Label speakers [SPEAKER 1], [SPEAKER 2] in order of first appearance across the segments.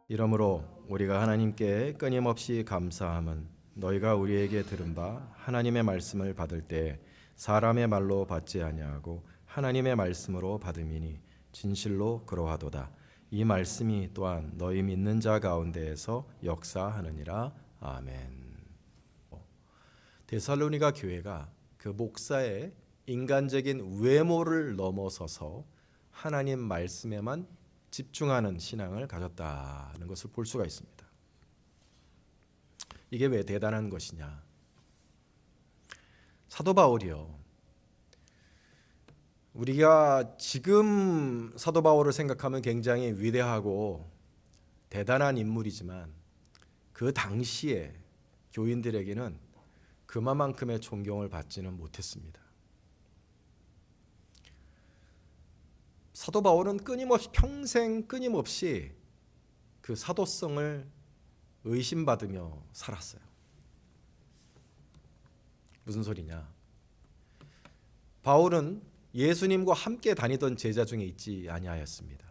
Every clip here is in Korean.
[SPEAKER 1] 이러므로 우리가 하나님께 끊임없이 감사함은 너희가 우리에게 들은 바 하나님의 말씀을 받을 때 사람의 말로 받지 아니하고 하나님의 말씀으로 받음이니 진실로 그러하도다. 이 말씀이 또한 너희 믿는 자 가운데에서 역사하느니라. 아멘. 데살로니가 교회가 그 목사의 인간적인 외모를 넘어서서 하나님 말씀에만 집중하는 신앙을 가졌다는 것을 볼 수가 있습니다. 이게 왜 대단한 것이냐? 사도 바울이요, 우리가 지금 사도 바울을 생각하면 굉장히 위대하고 대단한 인물이지만 그 당시에 교인들에게는 그만큼의 존경을 받지는 못했습니다. 사도 바울은 평생 끊임없이 그 사도성을 의심받으며 살았어요. 무슨 소리냐? 바울은 예수님과 함께 다니던 제자 중에 있지 아니하였습니다.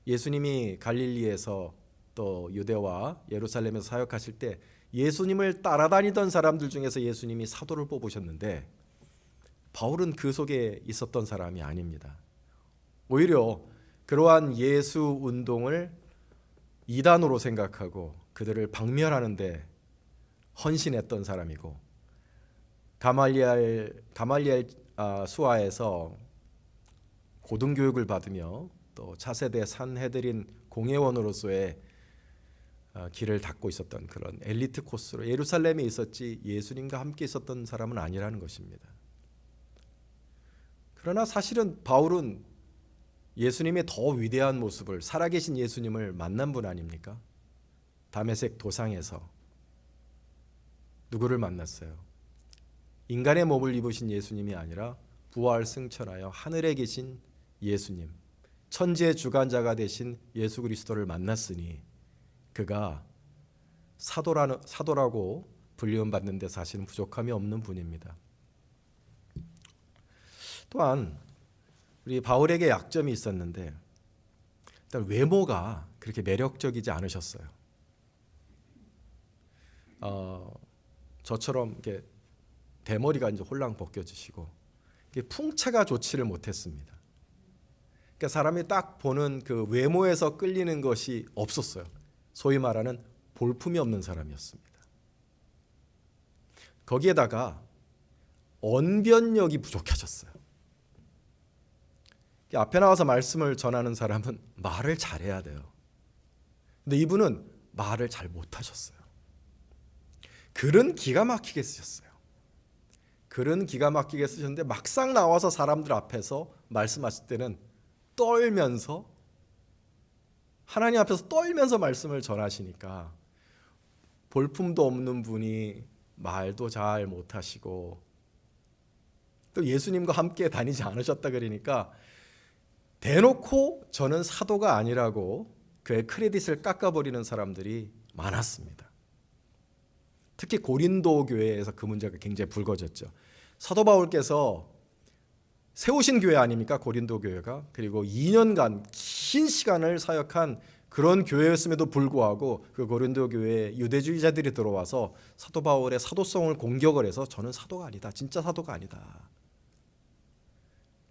[SPEAKER 1] 예수님이 갈릴리에서 또 유대와 예루살렘에서 사역하실 때 예수님을 따라다니던 사람들 중에서 예수님이 사도를 뽑으셨는데 바울은 그 속에 있었던 사람이 아닙니다. 오히려 그러한 예수 운동을 이단으로 생각하고 그들을 박멸하는 데 헌신했던 사람이고, 가말리엘 수하에서 고등교육을 받으며 또 차세대 산헤드린 공회원으로서의 길을 닦고 있었던 그런 엘리트 코스로 예루살렘에 있었지 예수님과 함께 있었던 사람은 아니라는 것입니다. 그러나 사실은 바울은 예수님의 더 위대한 모습을, 살아계신 예수님을 만난 분 아닙니까? 다메섹 도상에서 누구를 만났어요? 인간의 몸을 입으신 예수님이 아니라 부활 승천하여 하늘에 계신 예수님, 천지의 주관자가 되신 예수 그리스도를 만났으니 그가 사도라고 불리움 받는데 사실은 부족함이 없는 분입니다. 또한 우리 바울에게 약점이 있었는데 일단 외모가 그렇게 매력적이지 않으셨어요. 저처럼 이렇게 대머리가 이제 홀랑 벗겨지시고 풍채가 좋지를 못했습니다. 그러니까 사람이 딱 보는 그 외모에서 끌리는 것이 없었어요. 소위 말하는 볼품이 없는 사람이었습니다. 거기에다가 언변력이 부족하셨어요. 앞에 나와서 말씀을 전하는 사람은 말을 잘해야 돼요. 근데 이분은 말을 잘 못하셨어요. 글은 기가 막히게 쓰셨어요. 글은 기가 막히게 쓰셨는데 막상 나와서 사람들 앞에서 말씀하실 때는 떨면서, 하나님 앞에서 떨면서 말씀을 전하시니까 볼품도 없는 분이 말도 잘 못하시고 또 예수님과 함께 다니지 않으셨다 그러니까 대놓고 저는 사도가 아니라고 그의 크레딧을 깎아버리는 사람들이 많았습니다. 특히 고린도 교회에서 그 문제가 굉장히 불거졌죠. 사도 바울께서 세우신 교회 아닙니까? 고린도 교회가. 그리고 2년간 긴 시간을 사역한 그런 교회였음에도 불구하고 그 고린도 교회에 유대주의자들이 들어와서 사도 바울의 사도성을 공격을 해서 저는 사도가 아니다, 진짜 사도가 아니다.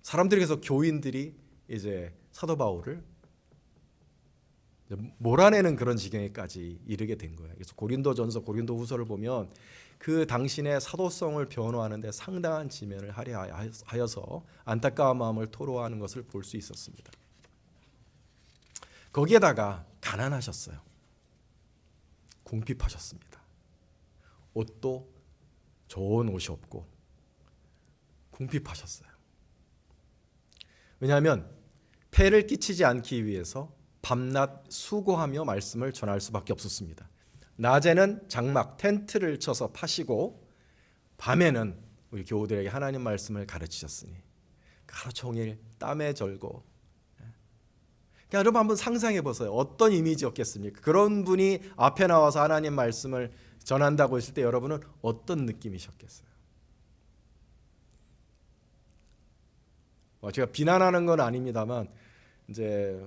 [SPEAKER 1] 사람들이, 그래서 교인들이 이제 사도 바울을 몰아내는 그런 지경에까지 이르게 된 거예요. 그래서 고린도전서, 고린도후서를 보면 그 당신의 사도성을 변호하는 데 상당한 지면을 할애하여서 안타까운 마음을 토로하는 것을 볼 수 있었습니다. 거기에다가 가난하셨어요. 궁핍하셨습니다. 옷도 좋은 옷이 없고 궁핍하셨어요. 왜냐하면 폐를 끼치지 않기 위해서 밤낮 수고하며 말씀을 전할 수밖에 없었습니다. 낮에는 장막, 텐트를 쳐서 파시고 밤에는 우리 교우들에게 하나님 말씀을 가르치셨으니 하루 종일 땀에 절고. 그러니까 여러분 한번 상상해 보세요. 어떤 이미지였겠습니까? 그런 분이 앞에 나와서 하나님 말씀을 전한다고 했을 때 여러분은 어떤 느낌이셨겠어요? 제가 비난하는 건 아닙니다만 이제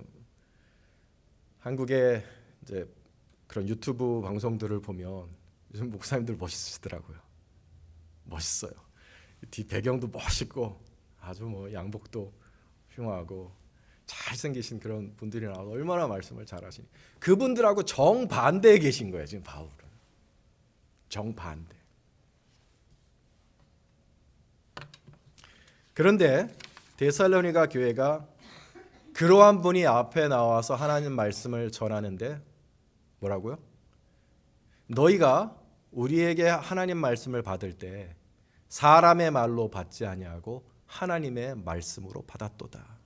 [SPEAKER 1] 한국의 이제 그런 유튜브 방송들을 보면 요즘 목사님들 멋있으시더라고요. 멋있어요. 뒤 배경도 멋있고 아주 뭐 양복도 흉하고 잘생기신 그런 분들이 나와서 얼마나 말씀을 잘하시니, 그분들하고 정반대에 계신 거예요. 지금 바울은 정반대. 그런데 데살로니가 교회가 그러한 분이 앞에 나와서 하나님 말씀을 전하는데 뭐라고요? 너희가 우리에게 하나님 말씀을 받을 때 사람의 말로 받지 아니하고 하나님의 말씀으로 받았도다.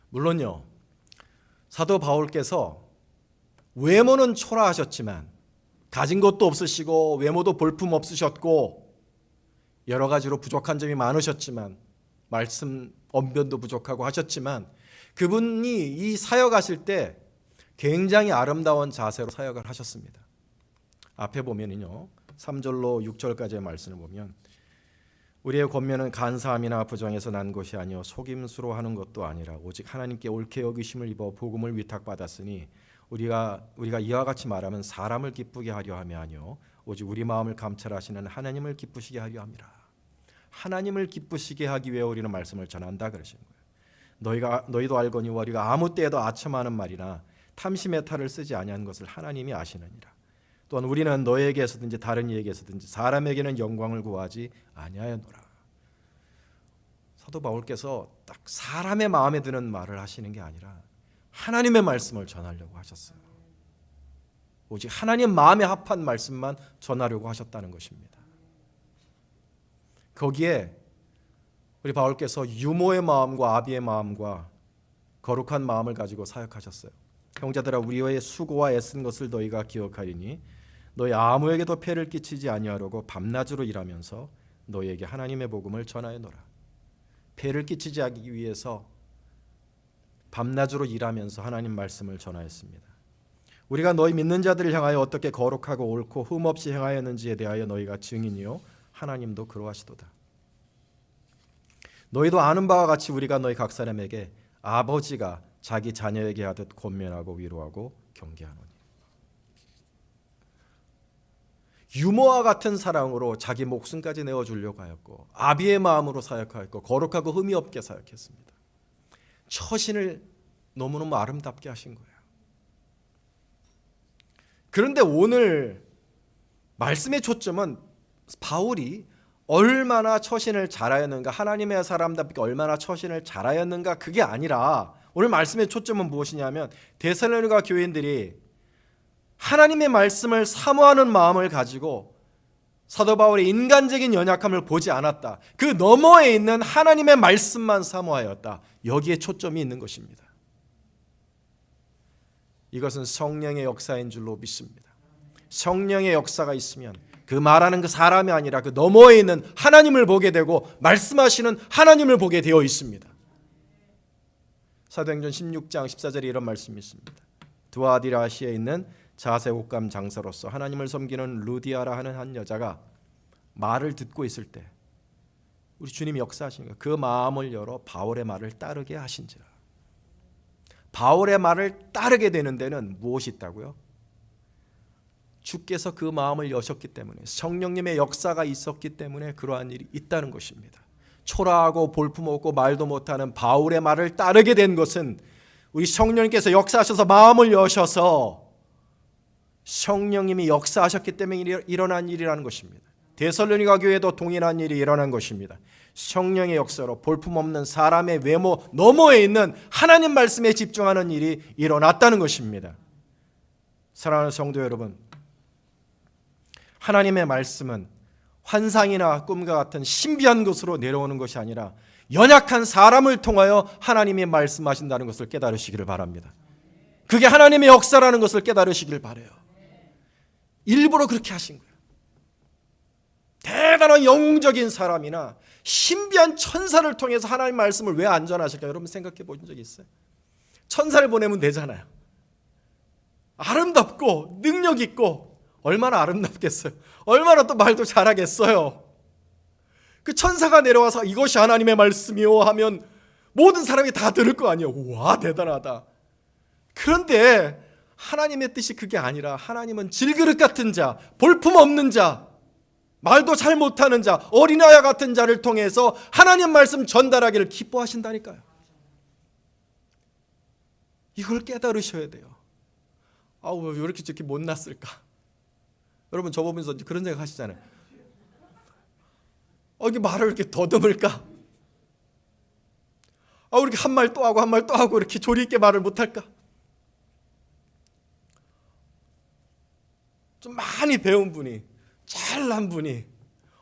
[SPEAKER 1] 물론요, 사도 바울께서 외모는 초라하셨지만, 가진 것도 없으시고 외모도 볼품 없으셨고 여러 가지로 부족한 점이 많으셨지만, 말씀 언변도 부족하고 하셨지만, 그분이 이 사역하실 때 굉장히 아름다운 자세로 사역을 하셨습니다. 앞에 보면은요, 3절로 6절까지의 말씀을 보면, 우리의 권면은 간사함이나 부정에서 난 것이 아니요 속임수로 하는 것도 아니라 오직 하나님께 옳게 여기심을 입어 복음을 위탁받았으니 우리가 이와 같이 말하면 사람을 기쁘게 하려 함이 아니요 오직 우리 마음을 감찰하시는 하나님을 기쁘시게 하려 함이라. 하나님을 기쁘시게 하기 위해 우리는 말씀을 전한다 그러시는 거예요. 너희도 알거니와 우리가 아무 때에도 아첨하는 말이나 탐심의 탈을 쓰지 아니한 것을 하나님이 아시느니라. 또한 우리는 너에게서든지 다른 이에게서든지 사람에게는 영광을 구하지 아니하였노라. 사도 바울께서 딱 사람의 마음에 드는 말을 하시는 게 아니라 하나님의 말씀을 전하려고 하셨어요. 오직 하나님 마음에 합한 말씀만 전하려고 하셨다는 것입니다. 거기에 우리 바울께서 유모의 마음과 아비의 마음과 거룩한 마음을 가지고 사역하셨어요. 형제들아, 우리의 수고와 애쓴 것을 너희가 기억하리니 너희 아무에게도 폐를 끼치지 아니하려고 밤낮으로 일하면서 너희에게 하나님의 복음을 전하여노라. 폐를 끼치지 하기 위해서 밤낮으로 일하면서 하나님 말씀을 전하였습니다. 우리가 너희 믿는 자들을 향하여 어떻게 거룩하고 옳고 흠없이 행하였는지에 대하여 너희가 증인이요 하나님도 그러하시도다. 너희도 아는 바와 같이 우리가 너희 각 사람에게 아버지가 자기 자녀에게 하듯 권면하고 위로하고 경계하노니. 유모와 같은 사랑으로 자기 목숨까지 내어주려고 하였고 아비의 마음으로 사역하였고 거룩하고 흠이 없게 사역했습니다. 처신을 너무너무 아름답게 하신 거예요. 그런데 오늘 말씀의 초점은 바울이 얼마나 처신을 잘하였는가, 하나님의 사람답게 얼마나 처신을 잘하였는가, 그게 아니라 오늘 말씀의 초점은 무엇이냐면 데살로니가 교인들이 하나님의 말씀을 사모하는 마음을 가지고 사도 바울의 인간적인 연약함을 보지 않았다. 그 너머에 있는 하나님의 말씀만 사모하였다. 여기에 초점이 있는 것입니다. 이것은 성령의 역사인 줄로 믿습니다. 성령의 역사가 있으면 그 말하는 그 사람이 아니라 그 너머에 있는 하나님을 보게 되고 말씀하시는 하나님을 보게 되어 있습니다. 사도행전 16장 14절에 이런 말씀이 있습니다. 두아디라시에 있는 자세 옷감 장사로서 하나님을 섬기는 루디아라 하는 한 여자가 말을 듣고 있을 때 우리 주님이 역사하신 거예요. 그 마음을 열어 바울의 말을 따르게 하신지라. 바울의 말을 따르게 되는 데는 무엇이 있다고요? 주께서 그 마음을 여셨기 때문에, 성령님의 역사가 있었기 때문에 그러한 일이 있다는 것입니다. 초라하고 볼품없고 말도 못하는 바울의 말을 따르게 된 것은 우리 성령님께서 역사하셔서 마음을 여셔서 성령님이 역사하셨기 때문에 일어난 일이라는 것입니다. 데살로니가 교회도 동일한 일이 일어난 것입니다. 성령의 역사로 볼품없는 사람의 외모 너머에 있는 하나님 말씀에 집중하는 일이 일어났다는 것입니다. 사랑하는 성도 여러분, 하나님의 말씀은 환상이나 꿈과 같은 신비한 것으로 내려오는 것이 아니라 연약한 사람을 통하여 하나님이 말씀하신다는 것을 깨달으시기를 바랍니다. 그게 하나님의 역사라는 것을 깨달으시기를 바라요. 일부러 그렇게 하신 거예요. 대단한 영웅적인 사람이나 신비한 천사를 통해서 하나님 말씀을 왜 안 전하실까요? 여러분 생각해 보신 적 있어요? 천사를 보내면 되잖아요. 아름답고 능력 있고 얼마나 아름답겠어요. 얼마나 또 말도 잘하겠어요. 그 천사가 내려와서 이것이 하나님의 말씀이요 하면 모든 사람이 다 들을 거 아니에요. 와, 대단하다. 그런데 하나님의 뜻이 그게 아니라 하나님은 질그릇 같은 자, 볼품 없는 자, 말도 잘 못하는 자, 어린아이 같은 자를 통해서 하나님 말씀 전달하기를 기뻐하신다니까요. 이걸 깨달으셔야 돼요. 왜 이렇게 저렇게 못났을까? 여러분 저 보면서 그런 생각 하시잖아요. 이게 말을 이렇게 더듬을까? 왜 이렇게 한 말 또 하고 한 말 또 하고 이렇게 조리 있게 말을 못할까? 좀 많이 배운 분이, 잘난 분이,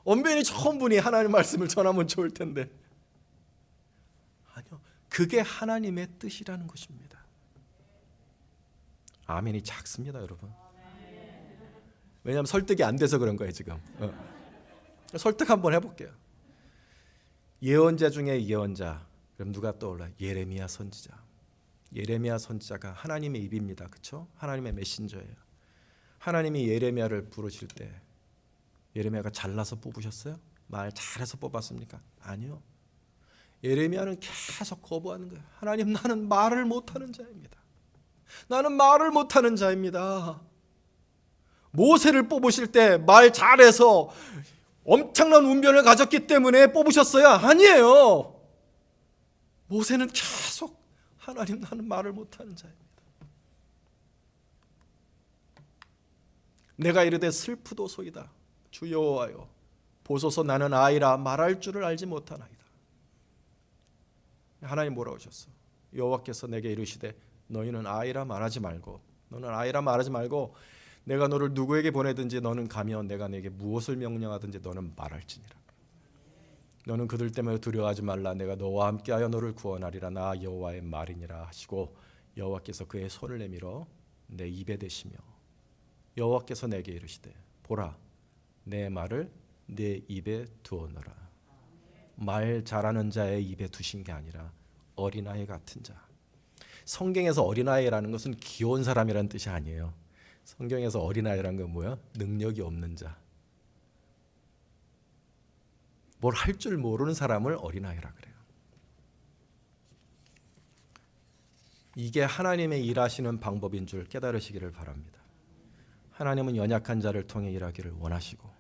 [SPEAKER 1] 언변이 좋은 분이 하나님 말씀을 전하면 좋을 텐데, 아니요, 그게 하나님의 뜻이라는 것입니다. 아멘이 작습니다, 여러분. 왜냐하면 설득이 안 돼서 그런 거예요 지금. 설득 한번 해볼게요. 예언자 중에 예언자, 그럼 누가 떠올라요? 예레미야 선지자. 예레미야 선지자가 하나님의 입입니다, 그렇죠? 하나님의 메신저예요. 하나님이 예레미야를 부르실 때 예레미야가 잘나서 뽑으셨어요? 말 잘해서 뽑았습니까? 아니요. 예레미야는 계속 거부하는 거예요. 하나님, 나는 말을 못하는 자입니다. 나는 말을 못하는 자입니다. 모세를 뽑으실 때 말 잘해서 엄청난 운변을 가졌기 때문에 뽑으셨어요? 아니에요. 모세는 계속 하나님, 나는 말을 못하는 자입니다. 내가 이르되 슬프도소이다. 주 여호와여, 보소서 나는 아이라 말할 줄을 알지 못하나이다. 하나님 뭐라고 하셨어? 여호와께서 내게 이르시되 너희는 아이라 말하지 말고, 너는 아이라 말하지 말고 내가 너를 누구에게 보내든지 너는 가면 내가 내게 무엇을 명령하든지 너는 말할지니라. 너는 그들 때문에 두려워하지 말라. 내가 너와 함께하여 너를 구원하리라. 나 여호와의 말이니라 하시고 여호와께서 그의 손을 내밀어 내 입에 대시며 여호와께서 내게 이르시되 보라, 내 말을 내 입에 두었노라. 말 잘하는 자의 입에 두신 게 아니라 어린아이 같은 자. 성경에서 어린아이라는 것은 귀여운 사람이라는 뜻이 아니에요. 성경에서 어린아이라는 건 뭐야? 능력이 없는 자, 뭘 할 줄 모르는 사람을 어린아이라 그래요. 이게 하나님의 일하시는 방법인 줄 깨달으시기를 바랍니다. 하나님은 연약한 자를 통해 일하기를 원하시고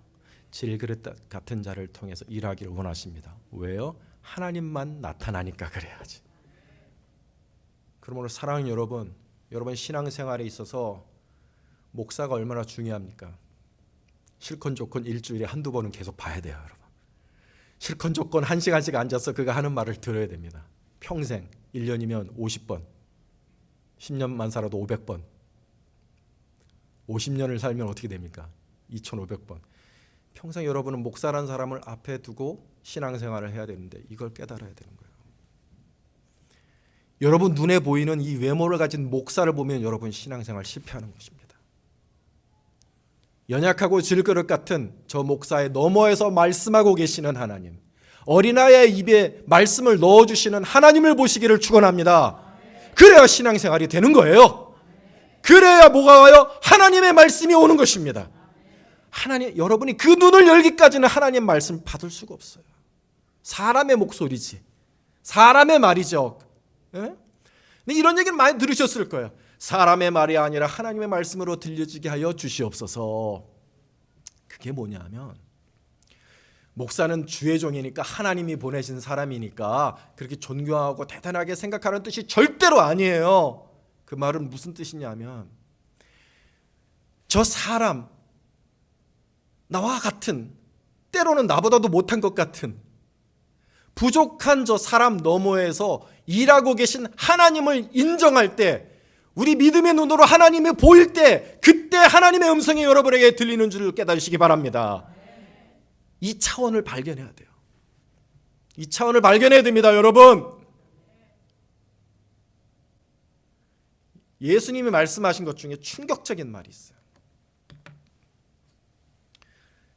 [SPEAKER 1] 질그릇 같은 자를 통해서 일하기를 원하십니다. 왜요? 하나님만 나타나니까 그래야지. 그러므로 사랑하는 여러분, 여러분 신앙생활에 있어서 목사가 얼마나 중요합니까? 실컷 좋건 일주일에 한두 번은 계속 봐야 돼요, 여러분. 실컷 좋건 1시간씩 앉아서 그가 하는 말을 들어야 됩니다. 평생 1년이면 50번, 10년만 살아도 500번, 50년을 살면 어떻게 됩니까? 2500번. 평생 여러분은 목사라는 사람을 앞에 두고 신앙생활을 해야 되는데 이걸 깨달아야 되는 거예요. 여러분 눈에 보이는 이 외모를 가진 목사를 보면 여러분 신앙생활 실패하는 것입니다. 연약하고 질그릇 같은 저 목사의 너머에서 말씀하고 계시는 하나님, 어린아이의 입에 말씀을 넣어주시는 하나님을 보시기를 축원합니다. 그래야 신앙생활이 되는 거예요. 그래야 뭐가 와요? 하나님의 말씀이 오는 것입니다. 하나님, 여러분이 그 눈을 열기까지는 하나님 말씀 받을 수가 없어요. 사람의 목소리지, 사람의 말이죠. 예? 근데 이런 얘기는 많이 들으셨을 거예요. 사람의 말이 아니라 하나님의 말씀으로 들려지게 하여 주시옵소서. 그게 뭐냐면 목사는 주의 종이니까 하나님이 보내신 사람이니까 그렇게 존경하고 대단하게 생각하는 뜻이 절대로 아니에요. 그 말은 무슨 뜻이냐면 저 사람, 나와 같은, 때로는 나보다도 못한 것 같은 부족한 저 사람 너머에서 일하고 계신 하나님을 인정할 때, 우리 믿음의 눈으로 하나님이 보일 때, 그때 하나님의 음성이 여러분에게 들리는 줄 깨달으시기 바랍니다. 이 차원을 발견해야 돼요. 이 차원을 발견해야 됩니다, 여러분. 예수님이 말씀하신 것 중에 충격적인 말이 있어요.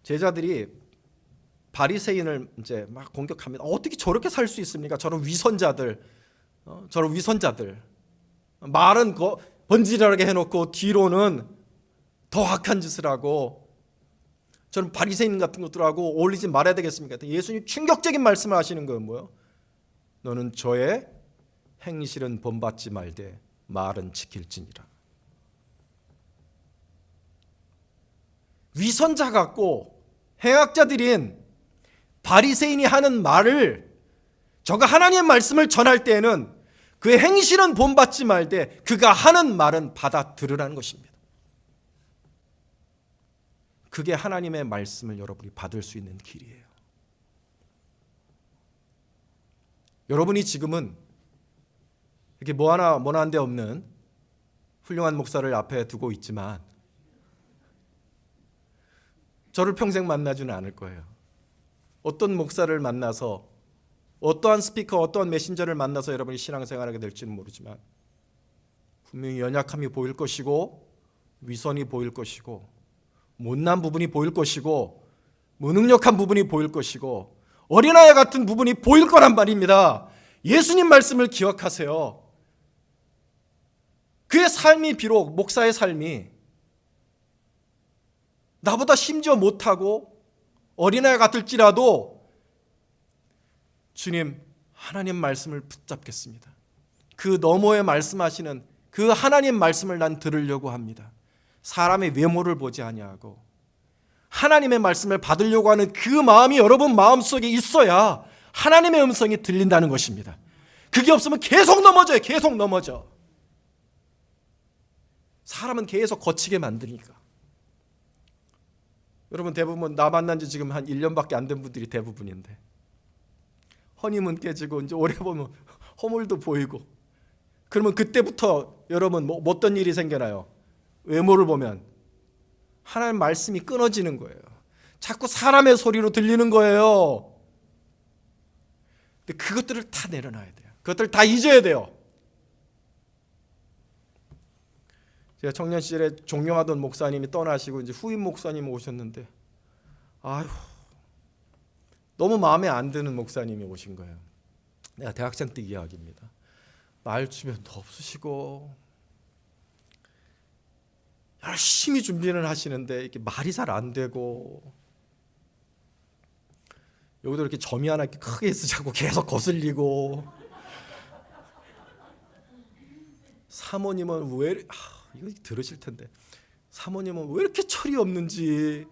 [SPEAKER 1] 제자들이 바리새인을 이제 막 공격합니다. 어떻게 저렇게 살 수 있습니까? 저런 위선자들, 말은 번지르르하게 해놓고 뒤로는 더 악한 짓을 하고, 저는 바리새인 같은 것들하고 어울리지 말아야 되겠습니까? 예수님 충격적인 말씀을 하시는 건 뭐예요? 너는 저의 행실은 본받지 말되 말은 지킬지니라. 위선자 같고 행악자들인 바리새인이 하는 말을 저가 하나님의 말씀을 전할 때에는 그의 행실은 본받지 말되 그가 하는 말은 받아들으라는 것입니다. 그게 하나님의 말씀을 여러분이 받을 수 있는 길이에요. 여러분이 지금은 이렇게 뭐 하나 원한 데 없는 훌륭한 목사를 앞에 두고 있지만 저를 평생 만나지는 않을 거예요. 어떤 목사를 만나서 어떠한 스피커, 어떠한 메신저를 만나서 여러분이 신앙생활하게 될지는 모르지만 분명히 연약함이 보일 것이고 위선이 보일 것이고 못난 부분이 보일 것이고 무능력한 부분이 보일 것이고 어린아이 같은 부분이 보일 거란 말입니다. 예수님 말씀을 기억하세요. 그의 삶이 비록 목사의 삶이 나보다 심지어 못하고 어린아이 같을지라도 주님 하나님 말씀을 붙잡겠습니다. 그 너머에 말씀하시는 그 하나님 말씀을 난 들으려고 합니다. 사람의 외모를 보지 아니하고 하나님의 말씀을 받으려고 하는 그 마음이 여러분 마음속에 있어야 하나님의 음성이 들린다는 것입니다. 그게 없으면 계속 넘어져요. 계속 넘어져. 사람은 계속 거치게 만드니까. 여러분 대부분 나 만난 지 지금 한 1년밖에 안 된 분들이 대부분인데 허니문 깨지고 이제 오래 보면 허물도 보이고 그러면 그때부터 여러분 뭐 어떤 일이 생겨나요? 외모를 보면 하나님 말씀이 끊어지는 거예요. 자꾸 사람의 소리로 들리는 거예요. 근데 그것들을 다 내려놔야 돼요. 그것들 다 잊어야 돼요. 제가 청년 시절에 존경하던 목사님이 떠나시고 이제 후임 목사님 오셨는데 아휴 너무 마음에 안 드는 목사님이 오신 거예요. 내가 대학생 때 이야기입니다. 말 주변도 없으시고 열심히 준비를 하시는데 이렇게 말이 잘 안 되고 여기도 이렇게 점이 하나 이렇게 크게 쓰자고 계속 거슬리고 사모님은 왜 이거 들으실 텐데 사모님은 왜 이렇게 철이 없는지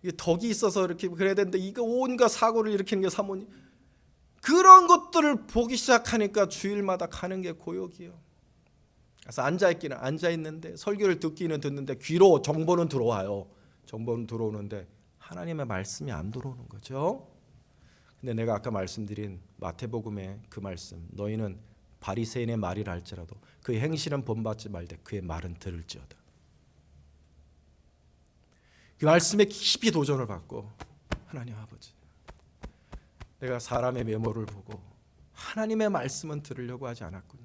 [SPEAKER 1] 이게 덕이 있어서 이렇게 그래야 되는데 이거 온갖 사고를 일으키는 게 사모님 그런 것들을 보기 시작하니까 주일마다 가는 게 고역이에요. 그래서 앉아있기는 앉아있는데 설교를 듣기는 듣는데 귀로 정보는 들어와요. 정보는 들어오는데 하나님의 말씀이 안 들어오는 거죠. 근데 내가 아까 말씀드린 마태복음의 그 말씀 너희는 바리새인의 말이라 할지라도 그의 행실은 본받지 말되 그의 말은 들을지어다. 그 말씀에 깊이 도전을 받고 하나님 아버지 내가 사람의 외모를 보고 하나님의 말씀은 들으려고 하지 않았군요.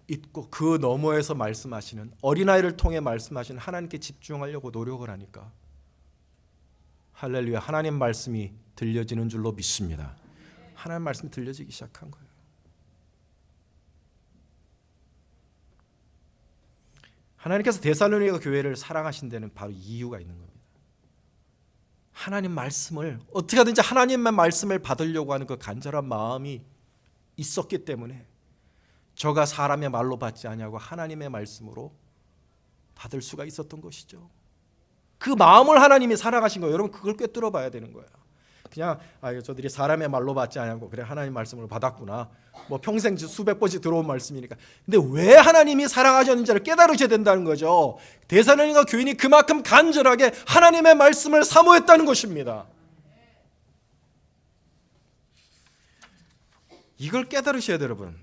[SPEAKER 1] 있고 그 너머에서 말씀하시는 어린아이를 통해 말씀하시는 하나님께 집중하려고 노력을 하니까 할렐루야 하나님 말씀이 들려지는 줄로 믿습니다. 하나님 말씀이 들려지기 시작한 거예요. 하나님께서 데살로니가 교회를 사랑하신 데는 바로 이유가 있는 겁니다. 하나님 말씀을 어떻게 하든지 하나님의 말씀을 받으려고 하는 그 간절한 마음이 있었기 때문에 저가 사람의 말로 받지 아니하고 하나님의 말씀으로 받을 수가 있었던 것이죠. 그 마음을 하나님이 사랑하신 거예요. 여러분 그걸 꿰뚫어 봐야 되는 거예요. 그냥 저들이 사람의 말로 받지 않고 그래 하나님 말씀을 받았구나. 뭐 평생 수백 번씩 들어온 말씀이니까. 근데 왜 하나님이 사랑하셨는지를 깨달으셔야 된다는 거죠. 데살로니가 교인이 그만큼 간절하게 하나님의 말씀을 사모했다는 것입니다. 이걸 깨달으셔야 돼요, 여러분.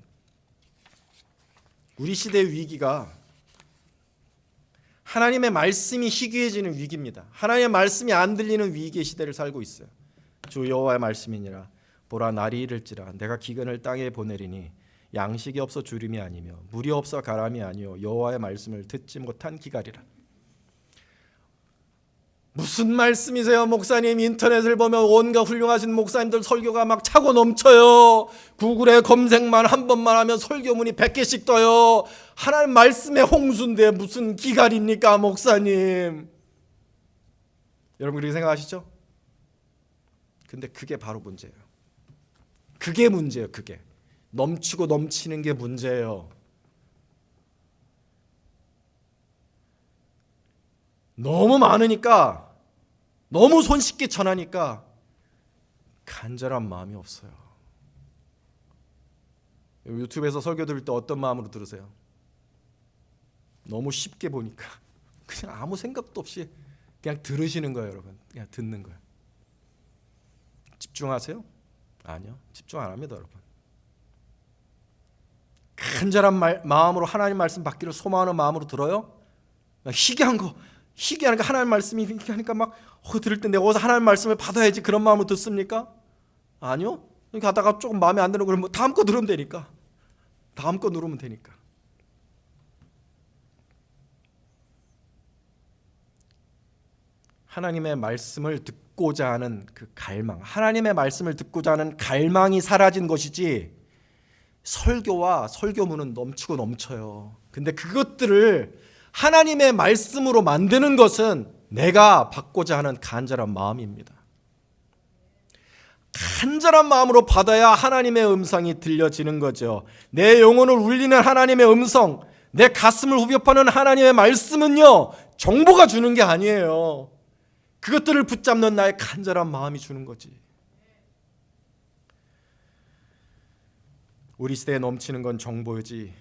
[SPEAKER 1] 우리 시대의 위기가 하나님의 말씀이 희귀해지는 위기입니다. 하나님의 말씀이 안 들리는 위기의 시대를 살고 있어요. 주 여호와의 말씀이니라 보라 날이 이를지라 내가 기근을 땅에 보내리니 양식이 없어 주림이 아니며 물이 없어 가람이 아니요 여호와의 말씀을 듣지 못한 기갈이라. 무슨 말씀이세요 목사님? 인터넷을 보면 온갖 훌륭하신 목사님들 설교가 막 차고 넘쳐요. 구글에 검색만 한 번만 하면 설교문이 100개씩 떠요. 하나님 말씀의 홍수인데 무슨 기갈입니까 목사님? 여러분 그렇게 생각하시죠? 근데 그게 바로 문제예요. 그게 문제예요. 그게 넘치고 넘치는 게 문제예요. 너무 많으니까, 너무 손쉽게 전하니까 간절한 마음이 없어요. 유튜브에서 설교 들을 때 어떤 마음으로 들으세요? 너무 쉽게 보니까 그냥 아무 생각도 없이 그냥 들으시는 거예요, 여러분. 그냥 듣는 거예요. 집중하세요? 아니요, 집중 안 합니다, 여러분. 간절한 마음으로 하나님 말씀 받기를 소망하는 마음으로 들어요? 희귀한 거 하나님 말씀이 희귀하니까 막 들을 때 내가 어디서 하나님 말씀을 받아야지 그런 마음으로 듣습니까? 아니요. 가다가 조금 마음에 안 드는 거 그러면 다음 거 들으면 되니까. 다음 거 누르면 되니까. 하나님의 말씀을 듣고자 하는 그 갈망, 하나님의 말씀을 듣고자 하는 갈망이 사라진 것이지, 설교와 설교문은 넘치고 넘쳐요. 근데 그것들을 하나님의 말씀으로 만드는 것은 내가 받고자 하는 간절한 마음입니다. 간절한 마음으로 받아야 하나님의 음성이 들려지는 거죠. 내 영혼을 울리는 하나님의 음성, 내 가슴을 후벼파는 하나님의 말씀은요, 정보가 주는 게 아니에요. 그것들을 붙잡는 나의 간절한 마음이 주는 거지. 우리 시대에 넘치는 건 정보이지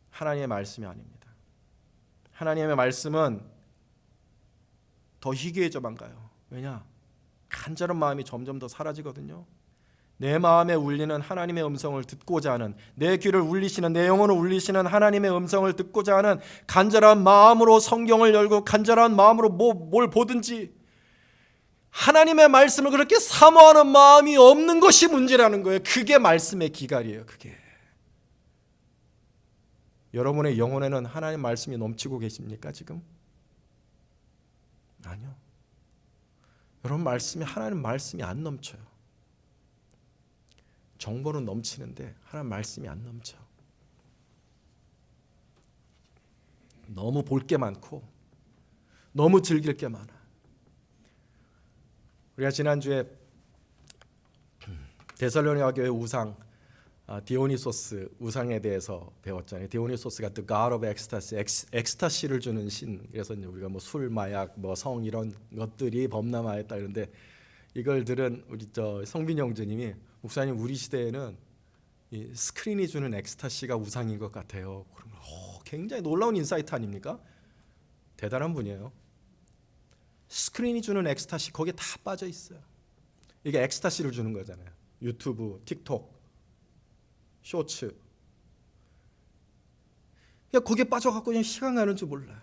[SPEAKER 1] 하나님의 말씀이 아닙니다. 하나님의 말씀은 더 희귀해져만 가요. 왜냐? 간절한 마음이 점점 더 사라지거든요. 내 마음에 울리는 하나님의 음성을 듣고자 하는, 내 귀를 울리시는, 내 영혼을 울리시는 하나님의 음성을 듣고자 하는 간절한 마음으로 성경을 열고 간절한 마음으로 뭘 보든지, 하나님의 말씀을 그렇게 사모하는 마음이 없는 것이 문제라는 거예요. 그게 말씀의 기갈이에요. 그게. 여러분의 영혼에는 하나님 말씀이 넘치고 계십니까 지금? 아니요. 여러분 말씀이, 하나님 말씀이 안 넘쳐요. 정보는 넘치는데 하나님 말씀이 안 넘쳐. 너무 볼 게 많고 너무 즐길 게 많아. 우리가 지난주에 데살로니가 교회 우상 디오니소스 우상에 대해서 배웠잖아요. 디오니소스가 The God of Ecstasy, 엑스타시를 주는 신. 그래서 우리가 뭐 술, 마약, 뭐 성 이런 것들이 범람하였다 그런데, 이걸 들은 우리 성빈 형제님이, 목사님 우리 시대에는 이 스크린이 주는 엑스타시가 우상인 것 같아요. 그러면 굉장히 놀라운 인사이트 아닙니까? 대단한 분이에요. 스크린이 주는 엑스타시 거기에 다 빠져 있어요. 이게 엑스타시를 주는 거잖아요. 유튜브, 틱톡, 쇼츠. 그냥 거기에 빠져갖고 그냥 시간 가는 줄 몰라.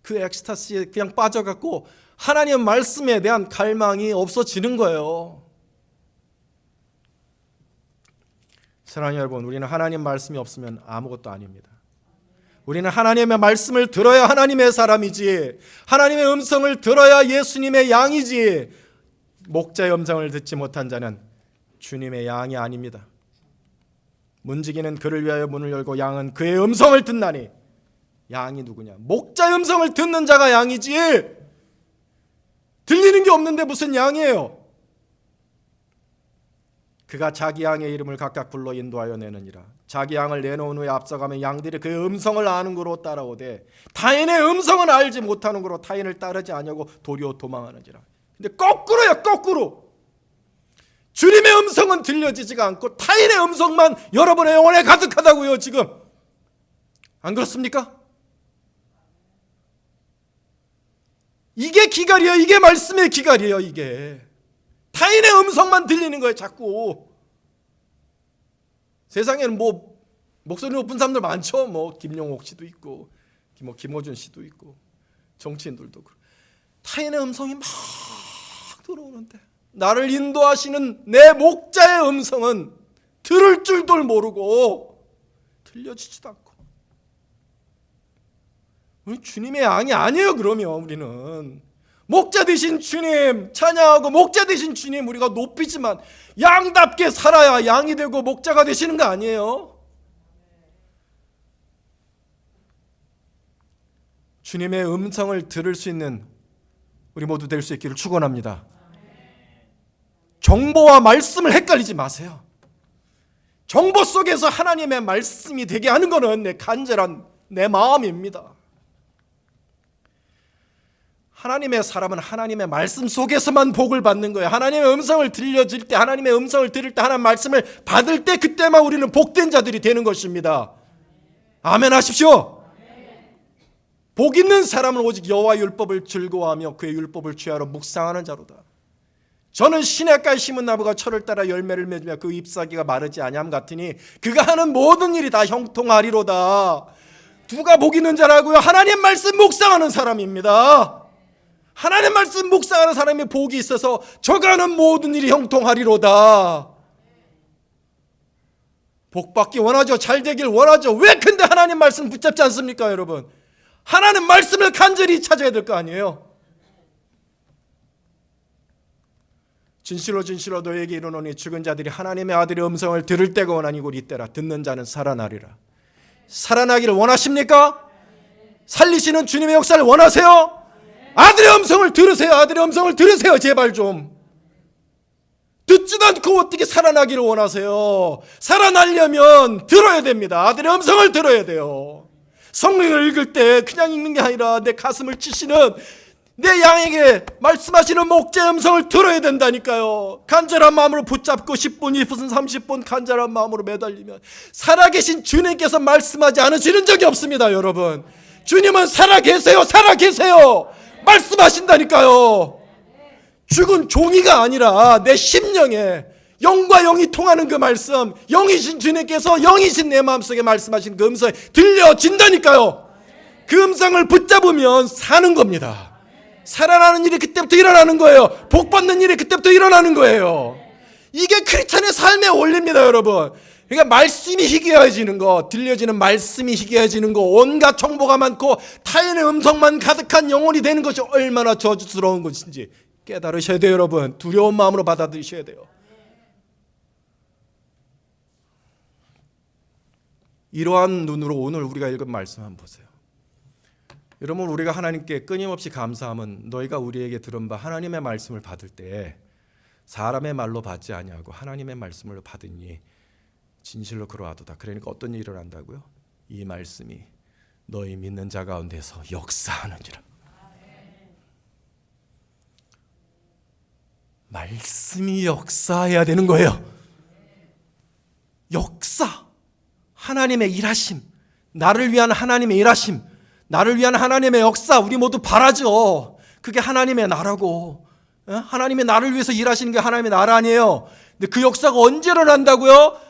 [SPEAKER 1] 그 엑스타시에 그냥 빠져갖고 하나님의 말씀에 대한 갈망이 없어지는 거예요. 사랑하는 여러분, 우리는 하나님 말씀이 없으면 아무것도 아닙니다. 우리는 하나님의 말씀을 들어야 하나님의 사람이지, 하나님의 음성을 들어야 예수님의 양이지, 목자의 음성을 듣지 못한 자는 주님의 양이 아닙니다. 문지기는 그를 위하여 문을 열고 양은 그의 음성을 듣나니. 양이 누구냐? 목자의 음성을 듣는 자가 양이지, 들리는 게 없는데 무슨 양이에요? 그가 자기 양의 이름을 각각 불러 인도하여 내느니라. 자기 양을 내놓은 후에 앞서가면 양들이 그의 음성을 아는 거로 따라오되, 타인의 음성은 알지 못하는 거로 타인을 따르지 아니하고 도리어 도망하는지라. 근데 거꾸로요, 거꾸로. 주님의 음성은 들려지지가 않고 타인의 음성만 여러분의 영혼에 가득하다고요, 지금. 안 그렇습니까? 이게 기갈이에요. 이게 말씀의 기갈이에요. 이게 타인의 음성만 들리는 거예요, 자꾸. 세상에는 뭐 목소리 높은 사람들 많죠. 뭐 김용옥 씨도 있고, 뭐 김어준 씨도 있고, 정치인들도 그렇고. 타인의 음성이 막 들어오는데 나를 인도하시는 내 목자의 음성은 들을 줄도 모르고 들려지지도 않고. 우리 주님의 양이 아니에요. 그러면 우리는 목자 되신 주님 찬양하고, 목자 되신 주님 우리가 높이지만 양답게 살아야 양이 되고 목자가 되시는 거 아니에요? 주님의 음성을 들을 수 있는 우리 모두 될 수 있기를 축원합니다. 정보와 말씀을 헷갈리지 마세요. 정보 속에서 하나님의 말씀이 되게 하는 것은 내 간절한 내 마음입니다. 하나님의 사람은 하나님의 말씀 속에서만 복을 받는 거예요. 하나님의 음성을 들려질 때, 하나님의 음성을 들을 때, 하나님의 말씀을 받을 때 그때만 우리는 복된 자들이 되는 것입니다. 아멘 하십시오. 복 있는 사람은 오직 여호와 율법을 즐거워하며 그의 율법을 취하러 묵상하는 자로다. 저는 시냇가에 심은 나무가 철을 따라 열매를 맺으며 그 잎사귀가 마르지 아니함 같으니 그가 하는 모든 일이 다 형통하리로다. 누가 복 있는 자라고요? 하나님 말씀 묵상하는 사람입니다. 하나님 말씀 묵상하는 사람이 복이 있어서 저가 하는 모든 일이 형통하리로다. 복받기 원하죠. 잘 되길 원하죠. 왜 근데 하나님 말씀 붙잡지 않습니까, 여러분? 하나님 말씀을 간절히 찾아야 될 거 아니에요. 진실로 진실로 너에게 이르노니 죽은 자들이 하나님의 아들의 음성을 들을 때가 원하니고 이때라. 듣는 자는 살아나리라. 살아나기를 원하십니까? 살리시는 주님의 역사를 원하세요? 아들의 음성을 들으세요. 아들의 음성을 들으세요. 제발 좀. 듣지도 않고 어떻게 살아나기를 원하세요? 살아나려면 들어야 됩니다. 아들의 음성을 들어야 돼요. 성경을 읽을 때 그냥 읽는 게 아니라 내 가슴을 치시는 내 양에게 말씀하시는 목자의 음성을 들어야 된다니까요. 간절한 마음으로 붙잡고 10분, 20분, 30분 간절한 마음으로 매달리면 살아계신 주님께서 말씀하지 않으시는 적이 없습니다, 여러분. 주님은 살아계세요. 살아계세요. 말씀하신다니까요. 죽은 종이가 아니라 내 심령에 영과 영이 통하는 그 말씀, 영이신 주님께서 영이신 내 마음속에 말씀하신 그 음성이 들려진다니까요. 그 음성을 붙잡으면 사는 겁니다. 살아나는 일이 그때부터 일어나는 거예요. 복받는 일이 그때부터 일어나는 거예요. 이게 크리스찬의 삶의 원리입니다, 여러분. 그러니까 말씀이 희귀해지는 거, 들려지는 말씀이 희귀해지는 거, 온갖 정보가 많고 타인의 음성만 가득한 영혼이 되는 것이 얼마나 저주스러운 것인지 깨달으셔야 돼요, 여러분. 두려운 마음으로 받아들이셔야 돼요. 이러한 눈으로 오늘 우리가 읽은 말씀 한번 보세요. 여러분, 우리가 하나님께 끊임없이 감사함은 너희가 우리에게 들은 바 하나님의 말씀을 받을 때 사람의 말로 받지 아니하고 하나님의 말씀을 받으니 진실로 그러하도다. 그러니까 어떤 일을 한다고요? 이 말씀이 너희 믿는 자 가운데서 역사하느니라. 말씀이 역사해야 되는 거예요. 역사. 하나님의 일하심. 나를 위한 하나님의 일하심. 나를 위한 하나님의 역사. 우리 모두 바라죠. 그게 하나님의 나라고. 하나님의 나를 위해서 일하시는 게 하나님의 나라 아니에요. 근데 그 역사가 언제 일어난다고요?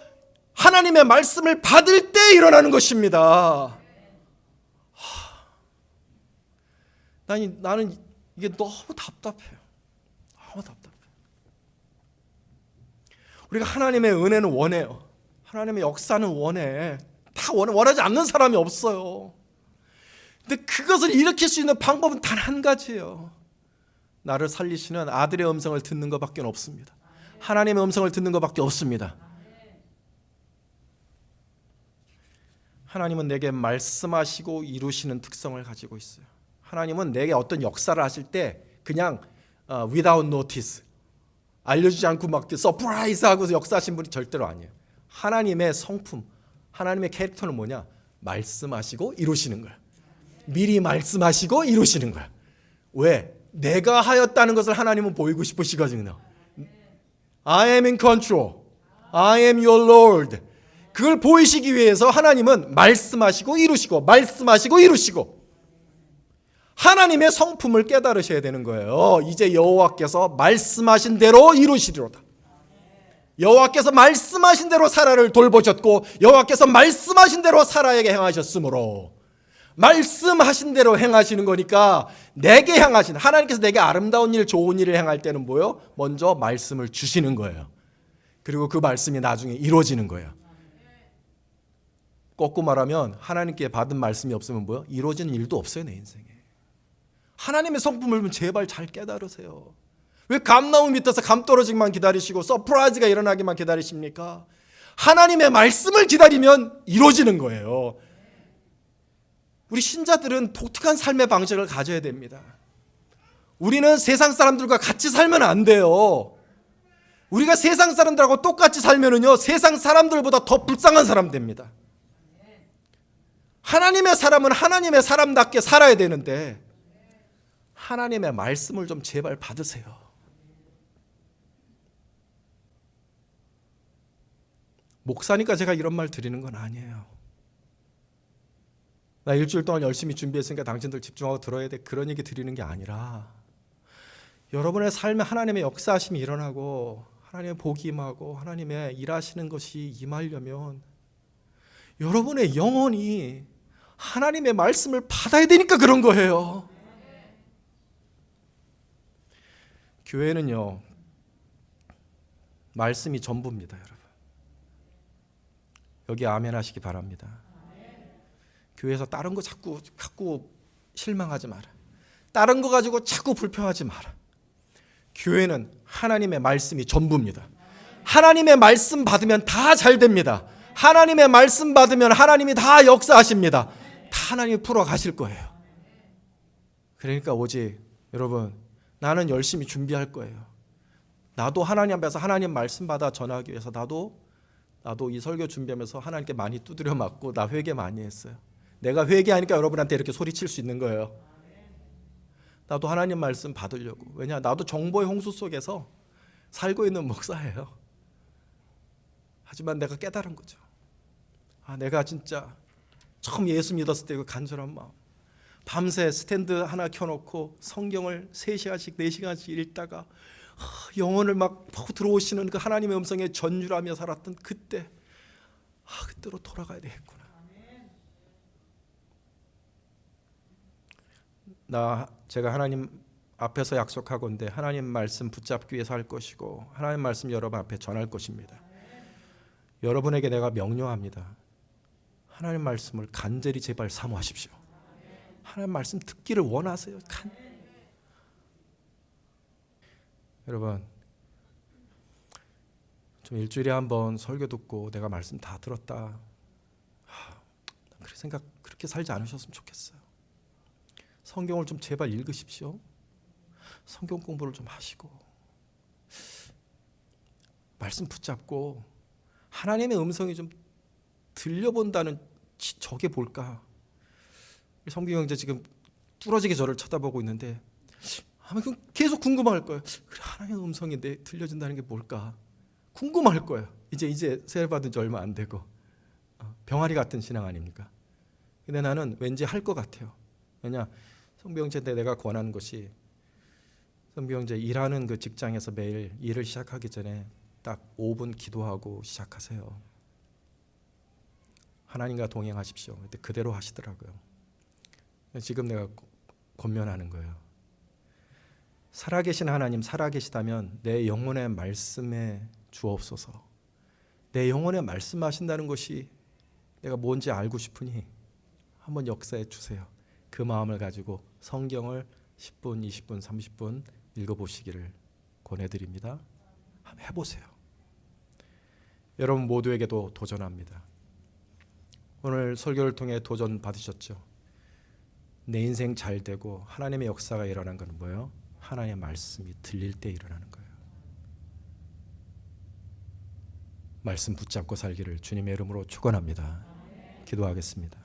[SPEAKER 1] 하나님의 말씀을 받을 때 일어나는 것입니다. 나는 이게 너무 답답해요. 너무 답답해요. 우리가 하나님의 은혜는 원해요. 하나님의 역사는 원해. 다 원하지 않는 사람이 없어요. 근데 그것을 일으킬 수 있는 방법은 단 한 가지예요. 나를 살리시는 아들의 음성을 듣는 것밖에 없습니다. 하나님의 음성을 듣는 것밖에 없습니다. 하나님은 내게 말씀하시고 이루시는 특성을 가지고 있어요. 하나님은 내게 어떤 역사를 하실 때 그냥 without notice, 알려주지 않고 막 서프라이즈 하고서 역사하신 분이 절대로 아니에요. 하나님의 성품, 하나님의 캐릭터는 뭐냐? 말씀하시고 이루시는 거야. 미리 말씀하시고 이루시는 거야. 왜? 내가 하였다는 것을 하나님은 보이고 싶으시거든요. I am in control. I am your Lord. 그걸 보이시기 위해서 하나님은 말씀하시고 이루시고 말씀하시고 이루시고 하나님의 성품을 깨달으셔야 되는 거예요. 이제 여호와께서 말씀하신 대로 이루시리로다. 여호와께서 말씀하신 대로 사라를 돌보셨고 여호와께서 말씀하신 대로 사라에게 행하셨으므로 말씀하신 대로 행하시는 거니까 내게 향하신 하나님께서 내게 아름다운 일 좋은 일을 행할 때는 뭐예요? 먼저 말씀을 주시는 거예요. 그리고 그 말씀이 나중에 이루어지는 거예요. 거꾸로 말하면 하나님께 받은 말씀이 없으면 뭐예요? 이루어지는 일도 없어요, 내 인생에. 하나님의 성품을 제발 잘 깨달으세요. 왜 감나무 밑에서 감 떨어지기만 기다리시고 서프라이즈가 일어나기만 기다리십니까? 하나님의 말씀을 기다리면 이루어지는 거예요. 우리 신자들은 독특한 삶의 방식을 가져야 됩니다. 우리는 세상 사람들과 같이 살면 안 돼요. 우리가 세상 사람들하고 똑같이 살면은요, 세상 사람들보다 더 불쌍한 사람 됩니다. 하나님의 사람은 하나님의 사람답게 살아야 되는데 하나님의 말씀을 좀 제발 받으세요. 목사니까 제가 이런 말 드리는 건 아니에요. 나 일주일 동안 열심히 준비했으니까 당신들 집중하고 들어야 돼, 그런 얘기 드리는 게 아니라 여러분의 삶에 하나님의 역사하심이 일어나고 하나님의 복이 임하고 하나님의 일하시는 것이 임하려면 여러분의 영혼이 하나님의 말씀을 받아야 되니까 그런 거예요. 교회는요, 말씀이 전부입니다, 여러분. 여기 아멘 하시기 바랍니다. 교회에서 다른 거 자꾸 갖고 실망하지 마라. 다른 거 가지고 자꾸 불평하지 마라. 교회는 하나님의 말씀이 전부입니다. 하나님의 말씀 받으면 다 잘 됩니다. 하나님의 말씀 받으면 하나님이 다 역사하십니다. 다 하나님이 풀어 가실 거예요. 그러니까 오직 여러분, 나는 열심히 준비할 거예요. 나도 하나님 앞에서 하나님 말씀 받아 전하기 위해서 나도 이 설교 준비하면서 하나님께 많이 두드려 맞고 나 회개 많이 했어요. 내가 회개하니까 여러분한테 이렇게 소리칠 수 있는 거예요. 나도 하나님 말씀 받으려고. 왜냐, 나도 정보의 홍수 속에서 살고 있는 목사예요. 하지만 내가 깨달은 거죠. 내가 진짜 처음 예수 믿었을 때 그 간절한 마음, 밤새 스탠드 하나 켜놓고 성경을 3시간씩 4시간씩 읽다가 영혼을 막 파고 들어오시는 그 하나님의 음성에 전율하며 살았던 그때, 그때로 돌아가야 되겠구나. 제가 하나님 앞에서 약속하건대 하나님 말씀 붙잡기 위해서 할 것이고 하나님 말씀 여러분 앞에 전할 것입니다. 여러분에게 내가 명령합니다. 하나님 말씀을 간절히 제발 사모하십시오. 하나님 말씀 듣기를 원하세요. 여러분, 좀 일주일에 한 번 설교 듣고 내가 말씀 다 들었다, 그렇게 살지 않으셨으면 좋겠어요. 성경을 좀 제발 읽으십시오. 성경 공부를 좀 하시고 말씀 붙잡고 하나님의 음성이 좀 들려본다는 저게 뭘까? 성규 형제 지금 뚫어지게 저를 쳐다보고 있는데 계속 궁금할 거예요. 그래, 하나님의 음성이 들려진다는 게 뭘까? 궁금할 거예요. 이제 세례 받은 지 얼마 안 되고 병아리 같은 신앙 아닙니까? 근데 나는 왠지 할 것 같아요. 왜냐, 성규 형제한테 내가 권하는 것이, 성규 형제 일하는 그 직장에서 매일 일을 시작하기 전에 딱 5분 기도하고 시작하세요. 하나님과 동행하십시오. 근데 그대로 하시더라고요. 지금 내가 권면하는 거예요. 살아계신 하나님, 살아계시다면 내 영혼의 말씀에 주옵소서. 내 영혼에 말씀하신다는 것이 내가 뭔지 알고 싶으니 한번 역사해 주세요. 그 마음을 가지고 성경을 10분, 20분, 30분 읽어보시기를 권해드립니다. 한번 해보세요. 여러분 모두에게도 도전합니다. 오늘 설교를 통해 도전 받으셨죠? 내 인생 잘 되고 하나님의 역사가 일어난 건 뭐예요? 하나님의 말씀이 들릴 때 일어나는 거예요. 말씀 붙잡고 살기를 주님의 이름으로 축원합니다. 기도하겠습니다.